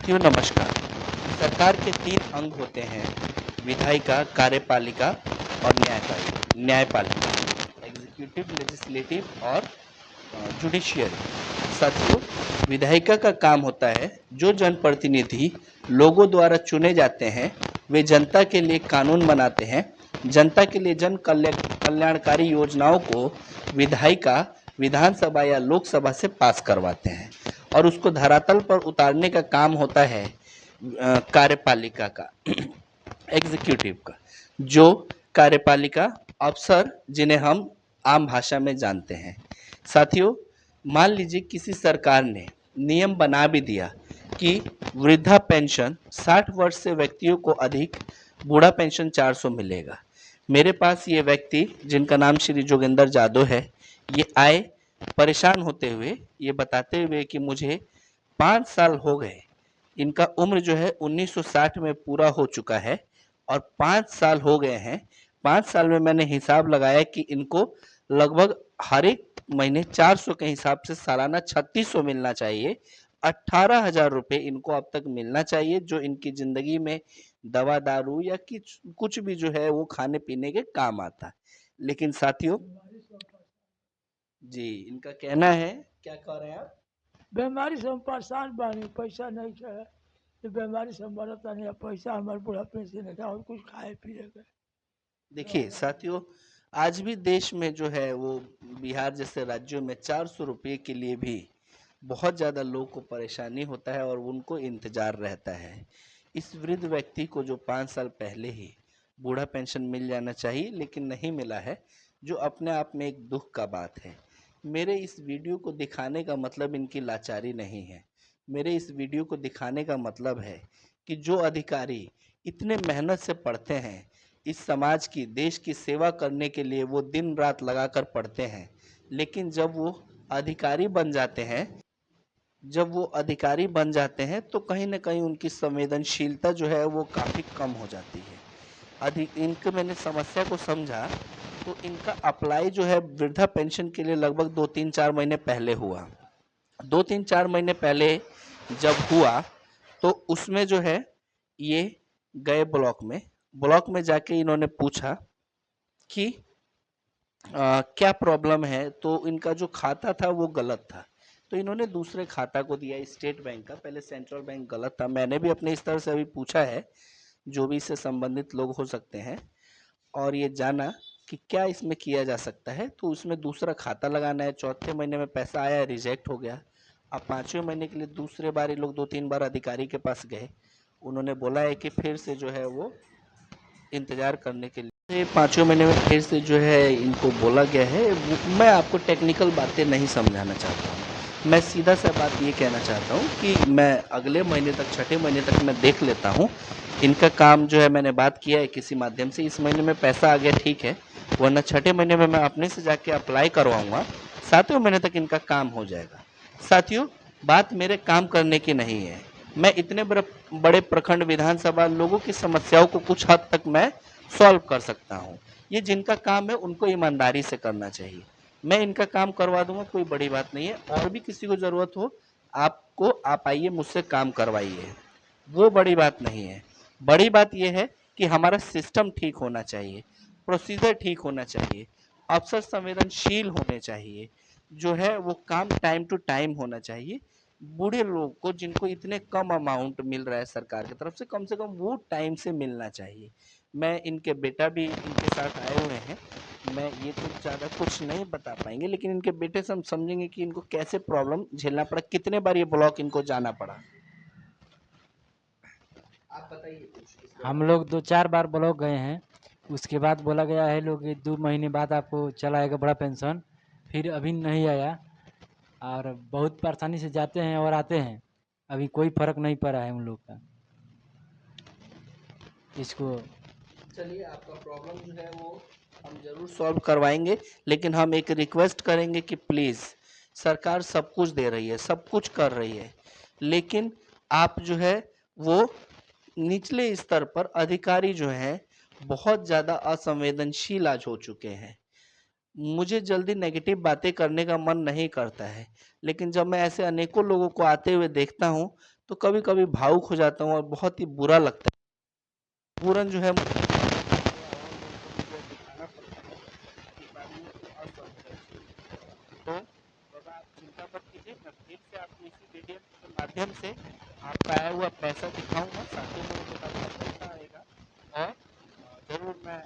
साथियों नमस्कार। सरकार के 3 अंग होते हैं, विधायिका, कार्यपालिका और न्यायपालिका, एग्जीक्यूटिव, लेजिस्लेटिव और जुडिशियरी। साथियों, विधायिका का काम होता है जो जनप्रतिनिधि लोगों द्वारा चुने जाते हैं, वे जनता के लिए कानून बनाते हैं। जनता के लिए जन कल्याणकारी योजनाओं को विधायिका विधानसभा या लोकसभा से पास करवाते हैं और उसको धरातल पर उतारने का काम होता है कार्यपालिका का, एग्जीक्यूटिव का। जो कार्यपालिका अफसर जिन्हें हम आम भाषा में जानते हैं। साथियों, मान लीजिए किसी सरकार ने नियम बना भी दिया कि वृद्धा पेंशन 60 वर्ष से व्यक्तियों को अधिक, बूढ़ा पेंशन 400 मिलेगा। मेरे पास ये व्यक्ति जिनका नाम श्री जोगिंदर जादव है, ये आए परेशान होते हुए, ये बताते हुए कि मुझे 5 साल हो गए, इनका उम्र जो है 1960 में पूरा हो चुका है और 5 साल हो गए हैं। 5 साल में मैंने हिसाब लगाया कि इनको लगभग हर एक महीने 400 के हिसाब से सालाना 3600 मिलना चाहिए। 18,000 रुपये इनको अब तक मिलना चाहिए, जो इनकी जिंदगी में दवा दारू या कुछ भी जो है वो खाने पीने के काम आता है। लेकिन साथियों जी, इनका कहना है, क्या कह रहे हैं आप? बीमारी से हम परेशान बानी, पैसा नहीं है तो बीमारी से मरता नहीं, पैसा हमारे बुढ़ापे से नहीं और कुछ खाए पिए का। देखिए साथियों, आज भी देश में जो है वो बिहार जैसे राज्यों में 400 रुपये के लिए भी बहुत ज़्यादा लोगों को परेशानी होता है और उनको इंतजार रहता है। इस वृद्ध व्यक्ति को जो 5 साल पहले ही बूढ़ा पेंशन मिल जाना चाहिए लेकिन नहीं मिला है, जो अपने आप में एक दुख का बात है। मेरे इस वीडियो को दिखाने का मतलब इनकी लाचारी नहीं है। मेरे इस वीडियो को दिखाने का मतलब है कि जो अधिकारी इतने मेहनत से पढ़ते हैं, इस समाज की, देश की सेवा करने के लिए वो दिन रात लगाकर पढ़ते हैं, लेकिन जब वो अधिकारी बन जाते हैं तो कहीं ना कहीं उनकी संवेदनशीलता जो है वो काफ़ी कम हो जाती है। इनके मैंने समस्या को समझा तो इनका अप्लाई जो है वृद्धा पेंशन के लिए लगभग 2-3-4 महीने पहले हुआ। 2-3-4 महीने पहले जब हुआ तो उसमें जो है ये गए ब्लॉक में जाके इन्होंने पूछा कि क्या प्रॉब्लम है, तो इनका जो खाता था वो गलत था, तो इन्होंने दूसरे खाता को दिया, स्टेट बैंक का। पहले सेंट्रल बैंक गलत था। मैंने भी अपने इस तरह से अभी पूछा है, जो भी इससे संबंधित लोग हो सकते हैं, और ये जाना कि क्या इसमें किया जा सकता है। तो उसमें दूसरा खाता लगाना है। चौथे महीने में पैसा आया, रिजेक्ट हो गया। अब 5वें महीने के लिए दूसरे बार ये लोग 2-3 बार अधिकारी के पास गए। उन्होंने बोला है कि फिर से जो है वो इंतजार करने के लिए 5वें महीने में फिर से जो है इनको बोला गया है। मैं आपको टेक्निकल बातें नहीं समझाना चाहता हूँ, मैं सीधा सा बात ये कहना चाहता हूँ कि मैं अगले महीने तक, 6ठे महीने तक मैं देख लेता हूँ इनका काम जो है। मैंने बात किया है किसी माध्यम से, इस महीने में पैसा आ गया ठीक है, वरना 6ठे महीने में मैं अपने से जाके अप्लाई करवाऊंगा। 7वें महीने तक इनका काम हो जाएगा। साथियों, बात मेरे काम करने की नहीं है। मैं इतने बड़े प्रखंड विधानसभा लोगों की समस्याओं को कुछ हद तक मैं सॉल्व कर सकता हूँ। ये जिनका काम है उनको ईमानदारी से करना चाहिए। मैं इनका काम करवा दूंगा, कोई बड़ी बात नहीं है। और भी किसी को जरूरत हो आपको, आप आइए मुझसे काम करवाइए, वो बड़ी बात नहीं है। बड़ी बात यह है कि हमारा सिस्टम ठीक होना चाहिए, प्रोसीजर ठीक होना चाहिए, अफसर संवेदनशील होने चाहिए, जो है वो काम टाइम टू टाइम होना चाहिए। बूढ़े लोग को जिनको इतने कम अमाउंट मिल रहा है सरकार की तरफ से कम वो टाइम से मिलना चाहिए। मैं, इनके बेटा भी इनके साथ आए हुए हैं, मैं ये तो ज़्यादा कुछ नहीं बता पाएंगे, लेकिन इनके बेटे से हम समझेंगे कि इनको कैसे प्रॉब्लम झेलना पड़ा, कितने बार ये ब्लॉक इनको जाना पड़ा। आप बताइए कुछ इसके हम बारे में। लोग 2-4 बार ब्लॉक गए हैं, उसके बाद बोला गया है लोग कि 2 महीने बाद आपको चला आएगा बड़ा पेंशन, फिर अभी नहीं आया और बहुत परेशानी से जाते हैं और आते हैं, अभी कोई फर्क नहीं पड़ा है उन लोग का। इसको चलिए, आपका प्रॉब्लम जो है वो हम जरूर सॉल्व करवाएंगे, लेकिन हम एक रिक्वेस्ट करेंगे कि प्लीज़, सरकार सब कुछ दे रही है, सब कुछ कर रही है, लेकिन आप जो है वो निचले स्तर पर अधिकारी जो हैं बहुत ज़्यादा असंवेदनशील आज हो चुके हैं। मुझे जल्दी नेगेटिव बातें करने का मन नहीं करता है, लेकिन जब मैं ऐसे अनेकों लोगों को आते हुए देखता हूँ तो कभी-कभी भावुक हो जाता हूँ और बहुत ही बुरा लगता है। पूरन जो है मुझे दिखाना पड़ता है कि कार्यों को असंतोष। तो बाबा आप चिंता मत कीजिए, मैं फिर से आपको इसी मीडियम के माध्यम से आपका आया हुआ पैसा दिखाऊँगा, साथ ही में वो मेरा पैसा आएगा और ज़रूर मैं